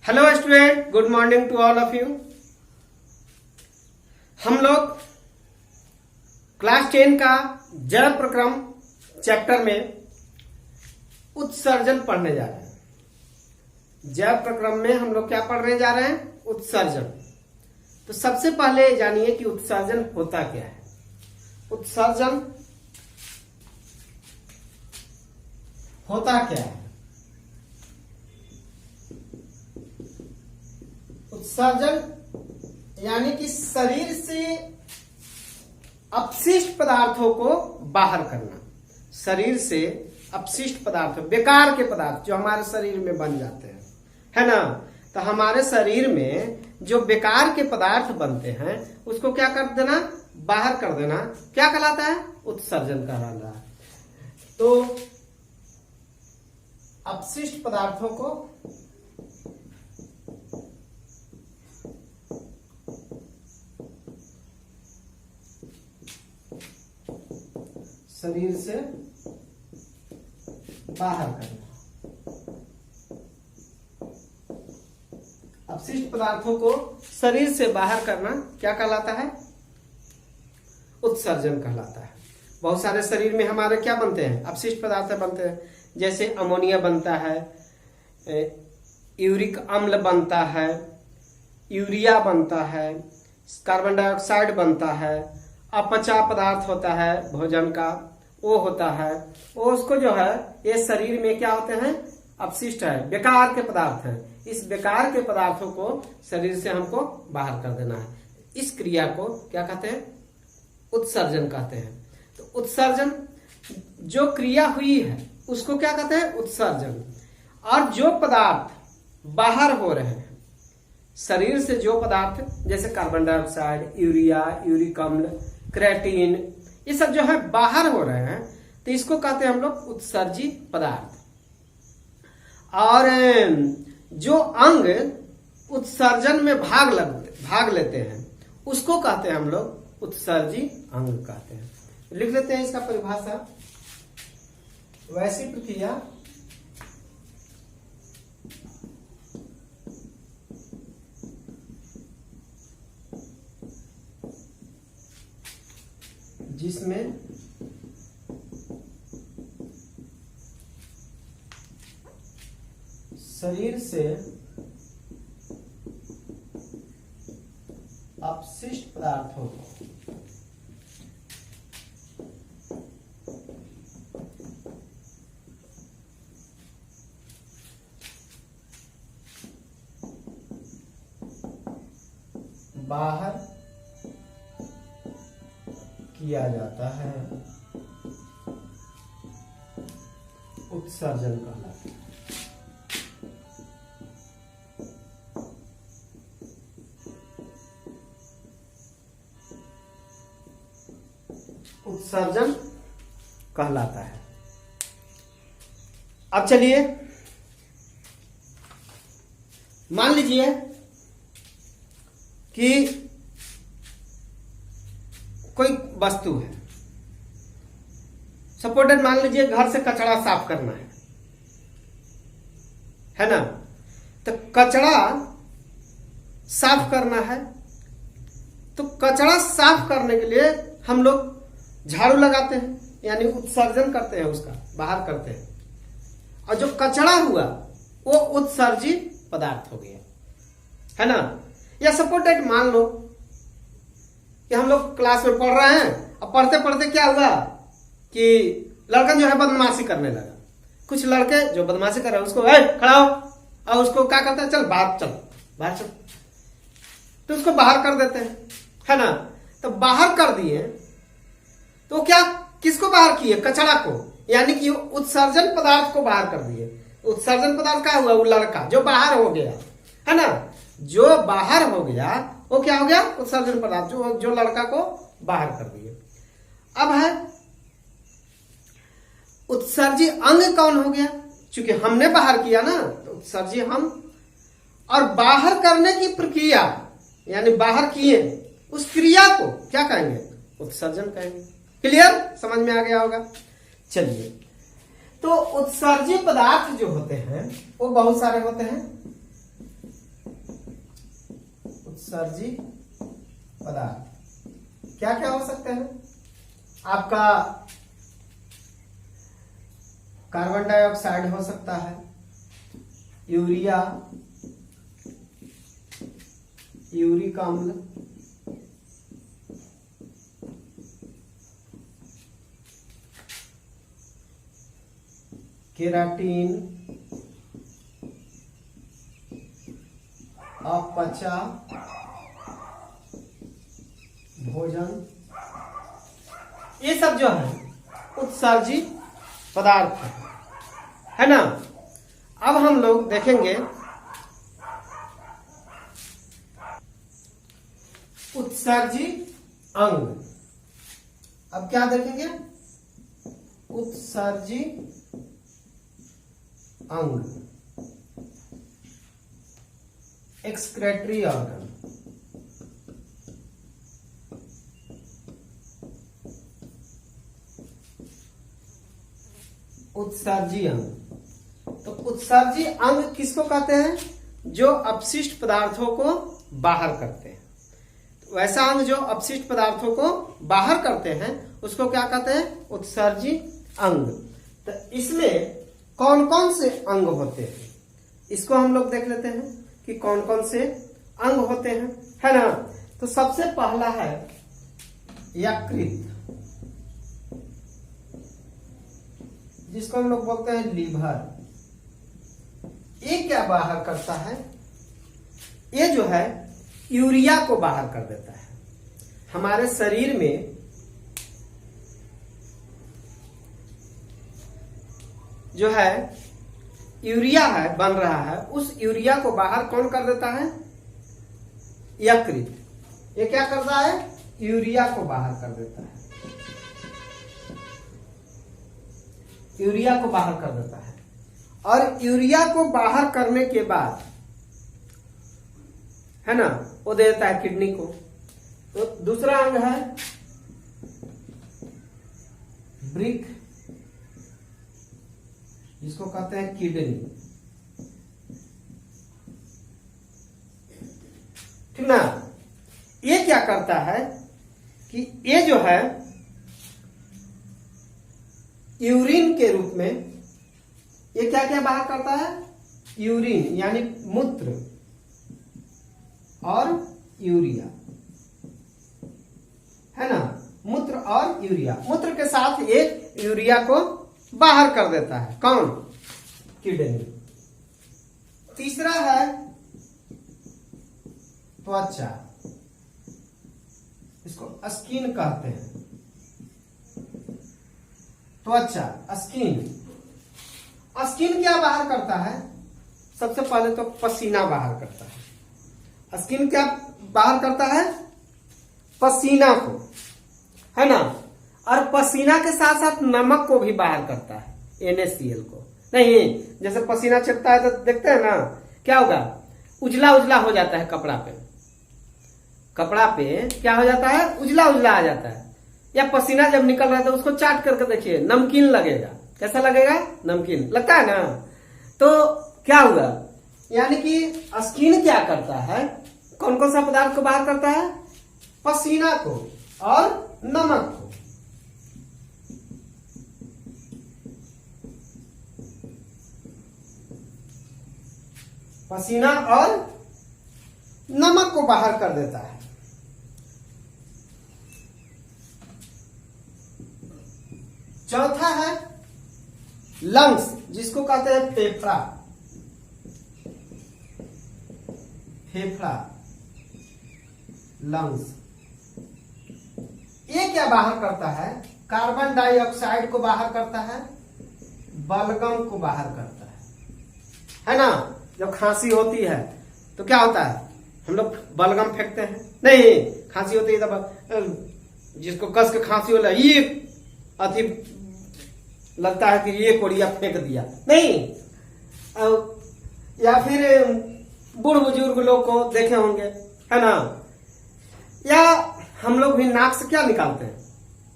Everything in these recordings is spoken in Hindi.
Hello student, good morning to all of you. हम लोग क्लास 10 का जड़ प्रक्रम चैप्टर में उत्सर्जन पढ़ने जा रहे हैं। जड़ प्रक्रम में हम लोग क्या पढ़ने जा रहे हैं? उत्सर्जन। तो सबसे पहले जानिए कि उत्सर्जन होता क्या है। उत्सर्जन होता क्या है? उत्सर्जन यानी कि शरीर से अपशिष्ट पदार्थों को बाहर करना। शरीर से अपशिष्ट पदार्थ, बेकार के पदार्थ जो हमारे शरीर में बन जाते हैं, है ना। तो हमारे शरीर में जो बेकार के पदार्थ बनते हैं उसको क्या कर देना? बाहर कर देना। क्या कहलाता है? उत्सर्जन कहलाता है। तो अपशिष्ट पदार्थों को शरीर से बाहर करना। अपशिष्ट पदार्थों को शरीर से बाहर करना क्या कहलाता है? उत्सर्जन कहलाता है। बहुत सारे शरीर में हमारे क्या बनते हैं? अपशिष्ट पदार्थ बनते हैं। जैसे अमोनिया बनता है, यूरिक अम्ल बनता है, यूरिया बनता है, कार्बन डाइऑक्साइड बनता है, अपचा पदार्थ होता है भोजन का, वो होता है। वो उसको जो है ये शरीर में क्या होते हैं? अपशिष्ट है, बेकार के पदार्थ हैं। इस बेकार के पदार्थों को शरीर से हमको बाहर कर देना है। इस क्रिया को क्या कहते हैं? उत्सर्जन कहते हैं। तो उत्सर्जन जो क्रिया हुई है उसको क्या कहते हैं? उत्सर्जन। और जो पदार्थ बाहर हो रहे हैं शरीर से, जो पदार्थ जैसे कार्बन डाइऑक्साइड, यूरिया, यूरिक अम्ल, क्रेटीन, ये सब जो है बाहर हो रहे हैं, तो इसको कहते हैं हम लोग उत्सर्जी पदार्थ। और जो अंग उत्सर्जन में भाग लेते हैं उसको कहते हैं हम लोग उत्सर्जी अंग कहते हैं। लिख लेते हैं इसका परिभाषा। वैसी प्रक्रिया जिसमें शरीर से अपशिष्ट पदार्थों को बाहर किया जाता है, उत्सर्जन कहलाता है। उत्सर्जन कहलाता है। अब चलिए मान लीजिए कि कोई वस्तु है। सपोर्टेड मान लीजिए घर से कचरा साफ करना है ना। तो कचरा साफ करना है, तो कचरा साफ करने के लिए हम लोग झाड़ू लगाते हैं, यानी उत्सर्जन करते हैं, उसका बाहर करते हैं। और जो कचरा हुआ वो उत्सर्जी पदार्थ हो गया, है ना। या सपोर्टेड मान लो कि हम लोग क्लास में पढ़ रहे हैं और पढ़ते पढ़ते क्या हुआ कि लड़का जो है बदमाशी करने लगा। कुछ लड़के जो बदमाशी कर रहे हैं उसको खड़ा हो, और उसको क्या करता है? चल बाहर चल, तो उसको बाहर कर देते हैं, है ना। तो बाहर कर दिए तो क्या, किसको बाहर किए? कचरा को, यानी कि उत्सर्जन पदार्थ को बाहर कर दिए। उत्सर्जन पदार्थ क्या हुआ? वो लड़का जो बाहर हो गया, है ना। जो बाहर हो गया वो क्या हो गया? उत्सर्जन पदार्थ, जो लड़का को बाहर कर दिए। अब है उत्सर्जी अंग कौन हो गया? क्योंकि हमने बाहर किया ना, तो उत्सर्जी हम। और बाहर करने की प्रक्रिया, यानी बाहर किए उस क्रिया को क्या कहेंगे? उत्सर्जन कहेंगे। क्लियर? समझ में आ गया होगा। चलिए, तो उत्सर्जी पदार्थ जो होते हैं वो बहुत सारे होते हैं। उत्सर्जी पदार्थ क्या क्या हो सकते हैं? आपका कार्बन डाइऑक्साइड हो सकता है, यूरिया, यूरिक अम्ल, केराटिन, अपचा भोजन, ये सब जो है उत्सर्जी पदार्थ है ना। अब हम लोग देखेंगे उत्सर्जी अंग। अब क्या देखेंगे? उत्सर्जी अंग, एक्सक्रेटरी ऑर्गन। उत्सर्जी अंग, तो उत्सर्जी अंग किसको कहते हैं? जो अपशिष्ट पदार्थों को बाहर करते हैं। तो वैसा अंग जो अपशिष्ट पदार्थों को बाहर करते हैं उसको क्या कहते हैं? उत्सर्जी अंग। तो इसमें कौन कौन से अंग होते हैं इसको हम लोग देख लेते हैं कि कौन कौन से अंग होते हैं, है ना। तो सबसे पहला है यकृत, जिसको हम लोग बोलते हैं लीवर। ये क्या बाहर करता है? ये जो है यूरिया को बाहर कर देता है। हमारे शरीर में जो है यूरिया है बन रहा है, उस यूरिया को बाहर कौन कर देता है? यकृत। ये क्या करता है? यूरिया को बाहर कर देता है, यूरिया को बाहर कर देता है। और यूरिया को बाहर करने के बाद है ना वो दे देता है किडनी को। तो दूसरा अंग है वृक्क, जिसको कहते हैं किडनी, ठीक ना। ये क्या करता है कि ये जो है यूरिन के रूप में ये क्या क्या बाहर करता है? यूरिन यानी मूत्र और यूरिया, है ना। मूत्र और यूरिया, मूत्र के साथ एक यूरिया को बाहर कर देता है कौन? किडनी। तीसरा है त्वचा, इसको स्किन कहते हैं। त्वचा, स्किन। स्किन क्या बाहर करता है? सबसे पहले तो पसीना बाहर करता है। स्किन क्या बाहर करता है? पसीना को, है ना। और पसीना के साथ साथ नमक को भी बाहर करता है, NaCl को। नहीं, जैसे पसीना छिड़कता है तो देखते हैं ना क्या होगा? उजला उजला हो जाता है कपड़ा पे। कपड़ा पे क्या हो जाता है? उजला उजला आ जाता है। या पसीना जब निकल रहा है तो उसको चाट करके देखिए, नमकीन लगेगा। कैसा लगेगा? नमकीन लगता है ना। तो क्या हुआ? यानी कि स्किन क्या करता है? कौन कौन सा पदार्थ को बाहर करता है? पसीना को और नमक को। पसीना और नमक को बाहर कर देता है। चौथा है लंग्स, जिसको कहते हैं फेफड़ा। फेफड़ा, लंग्स। ये क्या बाहर करता है? कार्बन डाइऑक्साइड को बाहर करता है, बलगम को बाहर करता है ना। जब खांसी होती है तो क्या होता है? हम लोग बलगम फेंकते हैं। नहीं, खांसी होती है तब जिसको कस के खांसी होला ये अति लगता है कि ये कोड़िया फेंक दिया, नहीं। या फिर बूढ़ बुजुर्ग लोग को देखे होंगे, है ना। या हम लोग भी नाक से क्या निकालते हैं?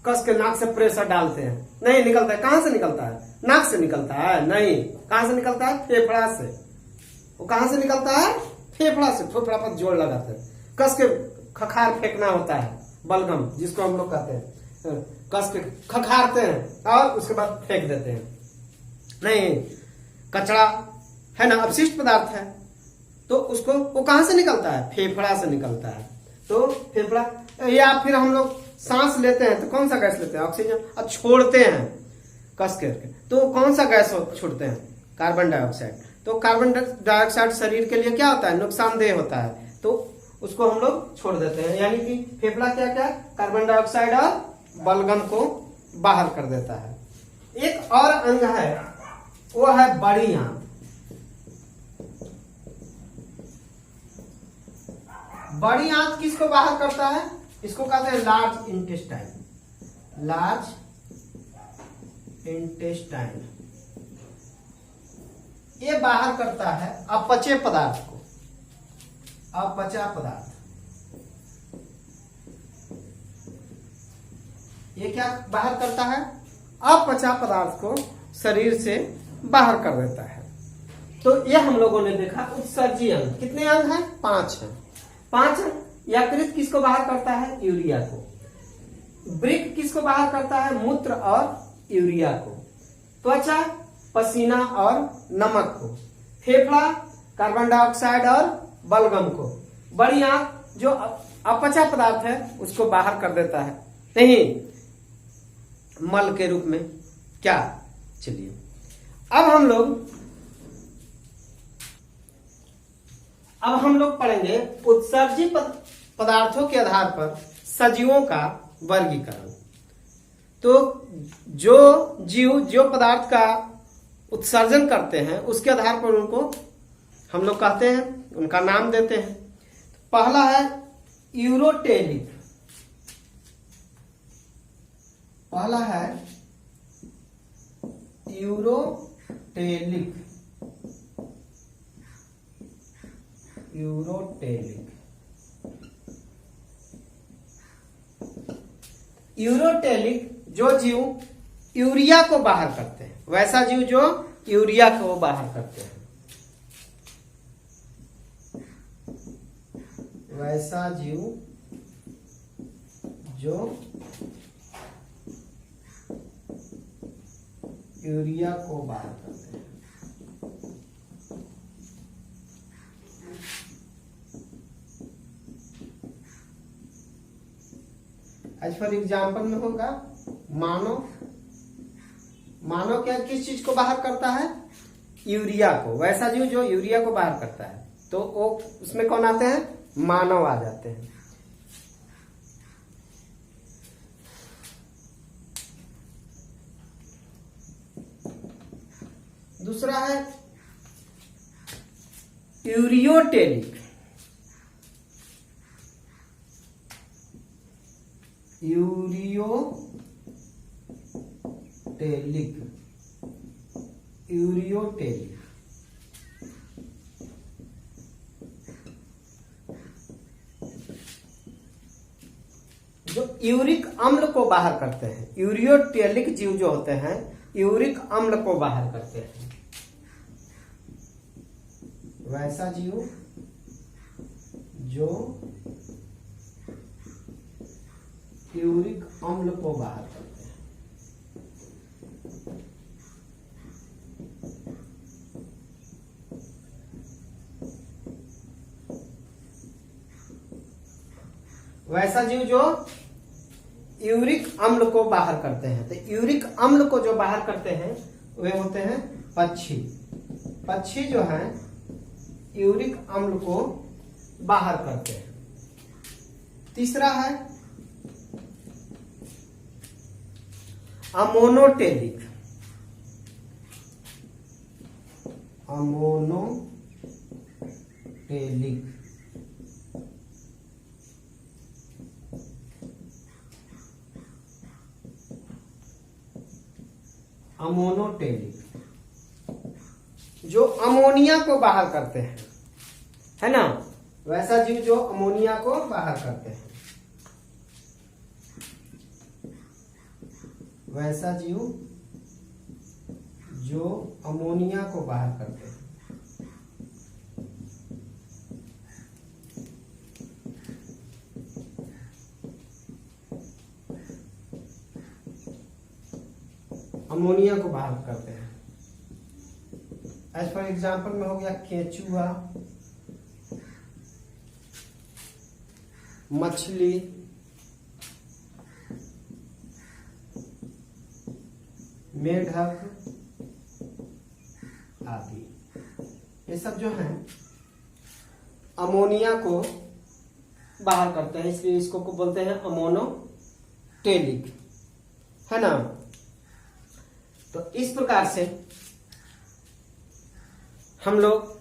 कस के नाक से प्रेशर डालते हैं, नहीं निकलता है। कहां से निकलता है? नाक से निकलता है? नहीं। कहां से निकलता है? फेफड़ा से। वो कहां से निकलता है? फेफड़ा से। फेफड़ा पर जोर लगाते हैं। कस के खखार फेंकना होता है, बलगम जिसको हम लोग कहते हैं, कस के खखारते हैं और उसके बाद फेंक देते हैं। नहीं, कचरा है ना, अपशिष्ट पदार्थ है, तो उसको वो कहां से निकलता है? फेफड़ा से निकलता है। तो फेफड़ा, या फिर हम लोग सांस लेते हैं तो कौन सा गैस लेते हैं? ऑक्सीजन। और छोड़ते हैं कस करके तो कौन सा गैस छोड़ते हैं? Carbon dioxide. तो कार्बन डाइऑक्साइड शरीर के लिए क्या होता है? नुकसानदेह होता है, तो उसको हम लोग छोड़ देते हैं। यानी कि फेफड़ा क्या क्या? कार्बन डाइऑक्साइड और बलगम को बाहर कर देता है। एक और अंग है, वो है बड़ी आंत। बड़ी आंत किसको बाहर करता है? इसको कहते हैं लार्ज इंटेस्टाइन। लार्ज इंटेस्टाइन ये बाहर करता है अपचे पदार्थ को। अपचा पदार्थ ये क्या बाहर करता है? अपचा पदार्थ को शरीर से बाहर कर देता है। तो ये हम लोगों ने देखा उत्सर्जी अंग। कितने अंग हैं? 5 हैं। 5 अंग। यकृत किसको बाहर करता है? यूरिया को। वृक्क किसको बाहर करता है? मूत्र और यूरिया को। त्वचा पसीना और नमक को। फेफड़ा कार्बन डाइऑक्साइड और बलगम को। बड़ी आंत जो अपचा पदार्थ है उसको बाहर कर देता है, नहीं मल के रूप में। क्या? चलिए अब हम लोग पढ़ेंगे उत्सर्जी पदार्थों के आधार पर सजीवों का वर्गीकरण। तो जो जीव जो पदार्थ का उत्सर्जन करते हैं उसके आधार पर उनको हम लोग कहते हैं, उनका नाम देते हैं। पहला है यूरोटेलिक। पहला है यूरोटेलिक। यूरोटेलिक। यूरोटेलिक जो जीव यूरिया को बाहर करते हैं, वैसा जीव जो यूरिया को बाहर करते हैं, वैसा जीव जो यूरिया को बाहर करते हैं। आज फॉर एग्जाम्पल में होगा मानव क्या किस चीज को बाहर करता है? यूरिया को। वैसा जीव जो यूरिया को बाहर करता है, तो वो उसमें कौन आते हैं? मानव आ जाते हैं। दूसरा है यूरियोटेलिक। यूरियोटेलिक जो यूरिक अम्ल को बाहर करते हैं। यूरियोटेलिक जीव जो होते हैं यूरिक अम्ल को बाहर करते हैं। वैसा जीव जो यूरिक अम्ल को बाहर करते हैं। वैसा जीव जो यूरिक अम्ल को बाहर करते हैं। तो यूरिक अम्ल को जो बाहर करते हैं वे होते हैं पक्षी। पक्षी जो है यूरिक अम्ल को बाहर करते हैं। तीसरा है अमोनोटेलिक। अमोनोटेलिक जो अमोनिया को बाहर करते हैं, है ना, वैसा जीव जो अमोनिया को बाहर करते हैं। वैसा जीव जो अमोनिया को बाहर करते हैं। अमोनिया को बाहर करते हैं। एज फॉर एग्जाम्पल में हो गया केचुआ, मछली, मेढक आदि। ये सब जो है अमोनिया को बाहर करते हैं, इसलिए इसको को बोलते हैं अमोनोटेलिक, है ना। तो इस प्रकार से हम लोग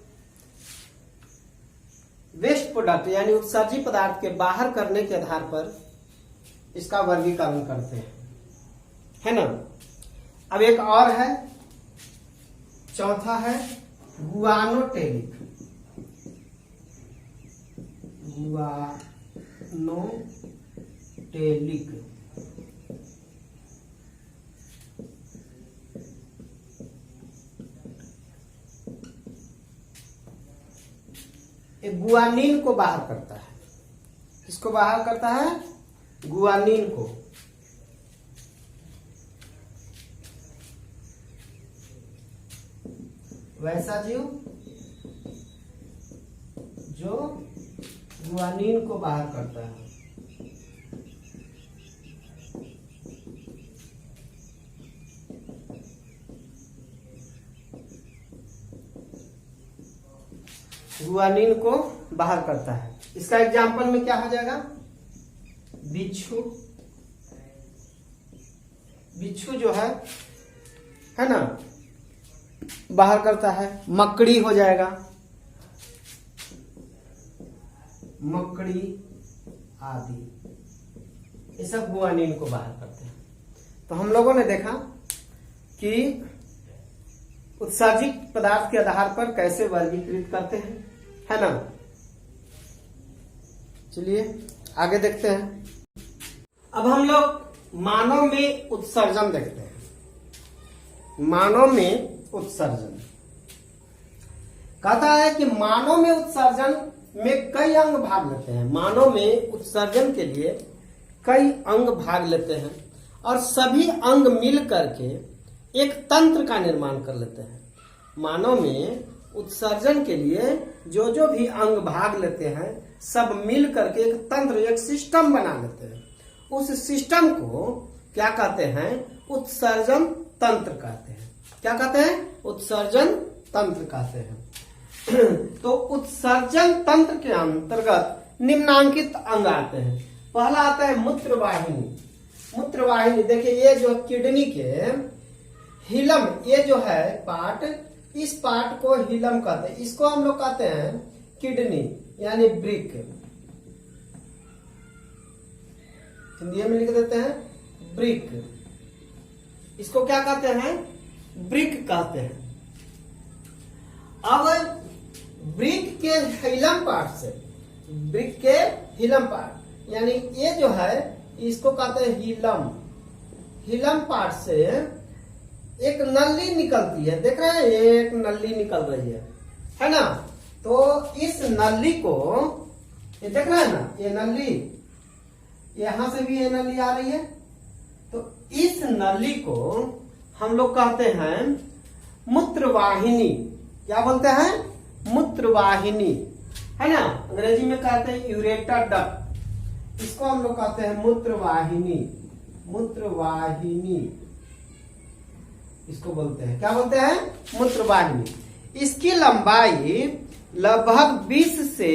वेस्ट प्रोडक्ट यानी उत्सर्जी पदार्थ के बाहर करने के आधार पर इसका वर्गीकरण करते हैं, है ना। अब एक और है, चौथा है गुआनोटेलिक। गुआनोटेलिक गुआनिन को बाहर करता है। किसको बाहर करता है? गुआनिन को। वैसा जीव जो गुआनिन को बाहर करता है। गुआनिन को बाहर करता है। इसका एग्जाम्पल में क्या हो जाएगा? बिच्छू। बिच्छू जो है ना, बाहर करता है। मकड़ी हो जाएगा, मकड़ी आदि, ये सब गुआनिन को बाहर करते हैं। तो हम लोगों ने देखा कि उत्सर्जित पदार्थ के आधार पर कैसे वर्गीकृत करते हैं, है ना। चलिए आगे देखते हैं। अब हम लोग मानव में उत्सर्जन देखते हैं। मानव में उत्सर्जन कहता है कि मानव में उत्सर्जन में कई अंग भाग लेते हैं। मानव में उत्सर्जन के लिए कई अंग भाग लेते हैं और सभी अंग मिल करके एक तंत्र का निर्माण कर लेते हैं। मानव में उत्सर्जन के लिए जो जो भी अंग भाग लेते हैं सब मिल करके एक तंत्र, एक सिस्टम बना लेते हैं। उस सिस्टम को क्या कहते हैं? उत्सर्जन तंत्र कहते हैं। क्या कहते हैं? उत्सर्जन तंत्र कहते हैं। तो उत्सर्जन तंत्र के अंतर्गत निम्नांकित अंग आते हैं। पहला आता है मूत्रवाहिनी। मूत्रवाहिनी देखिए, ये जो किडनी के हिलम, ये जो है पार्ट, इस पार्ट को हिलम कहते हैं। इसको हम लोग कहते हैं किडनी यानी ब्रिक। हिंदी में लिख देते हैं ब्रिक। इसको क्या कहते हैं? ब्रिक कहते हैं। अब ब्रिक के हिलम पार्ट से, ब्रिक के हिलम पार्ट यानी ये जो है इसको कहते हैं हिलम। हिलम पार्ट से एक नली निकलती है, देख रहे हैं, एक नली निकल रही है ना। तो इस नली को, ये देख रहे हैं ना, ये नली, यहां से भी ये नली आ रही है। तो इस नली को हम लोग कहते हैं मूत्रवाहिनी। क्या बोलते हैं? मूत्रवाहिनी, है ना। अंग्रेजी में कहते हैं यूरेटर डक्ट। इसको हम लोग कहते हैं मूत्रवाहिनी। मूत्रवाहिनी इसको बोलते हैं। क्या बोलते हैं? मूत्रवाहिनी। इसकी लंबाई लगभग 20 से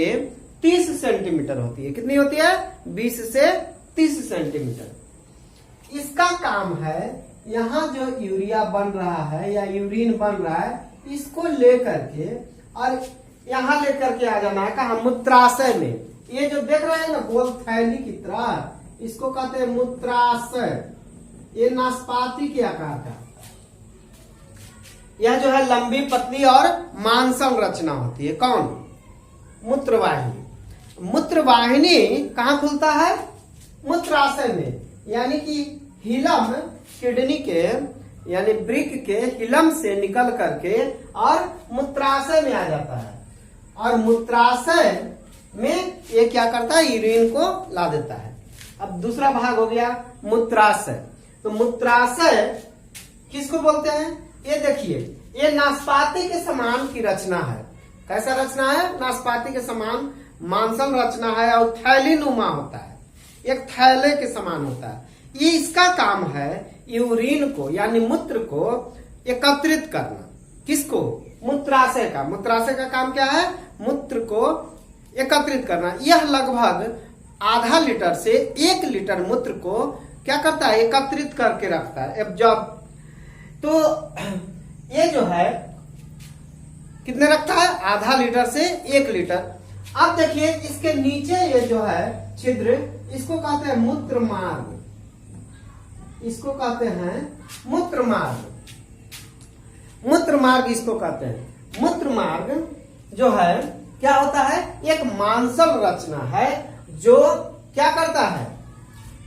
30 सेंटीमीटर होती है। कितनी होती है? 20 से 30 सेंटीमीटर। इसका काम है, यहाँ जो यूरिया बन रहा है या यूरिन बन रहा है, इसको लेकर के और यहाँ लेकर के आ जाना है कहा? मूत्राशय में। ये जो देख रहे हैं ना गोल थैली की तरह, इसको कहते हैं मूत्राशय। ये नाशपाती के आकार का, यह जो है लंबी, पतली और मांसल रचना होती है। कौन? मूत्रवाहिनी। मूत्रवाहिनी कहाँ खुलता है? मूत्राशय में, यानी कि हिलम, किडनी के यानी ब्रिक के हिलम से निकल करके और मूत्राशय में आ जाता है। और मूत्राशय में ये क्या करता है? यूरिन को ला देता है। अब दूसरा भाग हो गया मूत्राशय। तो मूत्राशय किसको बोलते हैं? ये देखिए, ये नाशपाती के समान की रचना है। कैसा रचना है? नाशपाती के समान मांसल रचना है और थैली नुमा होता है, एक थैले के समान होता है। ये इसका काम है यूरिन को यानी मूत्र को एकत्रित करना। किसको? मूत्राशय का। मूत्राशय का काम क्या है? मूत्र को एकत्रित करना। यह लगभग आधा लीटर से 1 लीटर मूत्र को क्या करता है? एकत्रित करके रखता है, एब्जॉर्ब। तो ये जो है कितने रखता है? आधा लीटर से 1 लीटर। अब देखिए इसके नीचे ये जो है छिद्र, इसको कहते हैं मूत्र मार्ग। इसको कहते हैं मूत्र मार्ग। मूत्र मार्ग इसको कहते हैं। मूत्र मार्ग जो है क्या होता है? एक मांसल रचना है जो क्या करता है?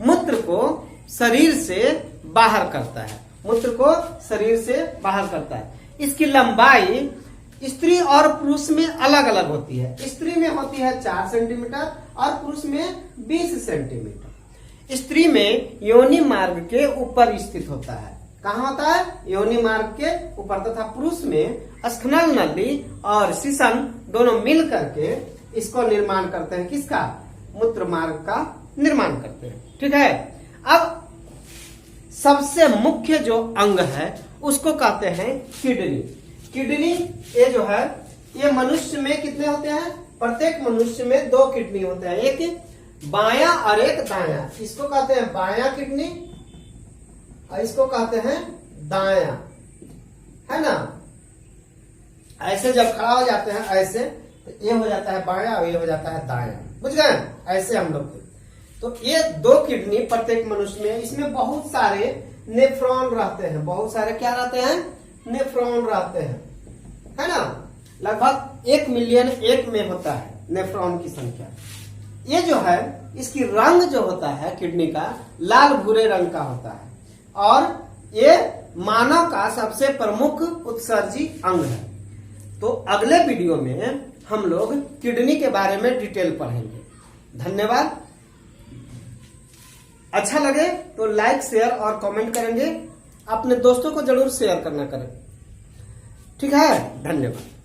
मूत्र को शरीर से बाहर करता है। मूत्र को शरीर से बाहर करता है। इसकी लंबाई स्त्री और पुरुष में अलग अलग होती है। स्त्री में होती है 4 सेंटीमीटर और पुरुष में 20 सेंटीमीटर। स्त्री में योनि मार्ग के ऊपर स्थित होता है। कहाँ होता है? योनि मार्ग के ऊपर। तथा पुरुष में स्खलन नली और शिशन दोनों मिल करके इसको निर्माण करते हैं। किसका? मूत्र मार्ग का निर्माण करते हैं। ठीक है। अब सबसे मुख्य जो अंग है उसको कहते हैं किडनी। किडनी ये जो है, ये मनुष्य में कितने होते हैं? प्रत्येक मनुष्य में 2 किडनी होते हैं, एक बायां और एक दायां। इसको कहते हैं बायां किडनी और इसको कहते हैं दायां, है ना। ऐसे जब खड़ा हो जाते हैं ऐसे, तो ये हो जाता है बायां और ये हो जाता है दायां। बुझ गए? ऐसे हम लोग। तो ये 2 किडनी प्रत्येक मनुष्य में। इसमें बहुत सारे नेफ्रॉन रहते हैं। बहुत सारे क्या रहते हैं? नेफ्रॉन रहते हैं, है ना। लगभग 1 मिलियन 1 में होता है नेफ्रॉन की संख्या। ये जो है इसकी रंग जो होता है किडनी का लाल भूरे रंग का होता है और ये मानव का सबसे प्रमुख उत्सर्जी अंग है। तो अगले वीडियो में हम लोग किडनी के बारे में डिटेल पढ़ेंगे। धन्यवाद। अच्छा लगे तो लाइक शेयर और कमेंट करेंगे। अपने दोस्तों को जरूर शेयर करना करें। ठीक है। धन्यवाद।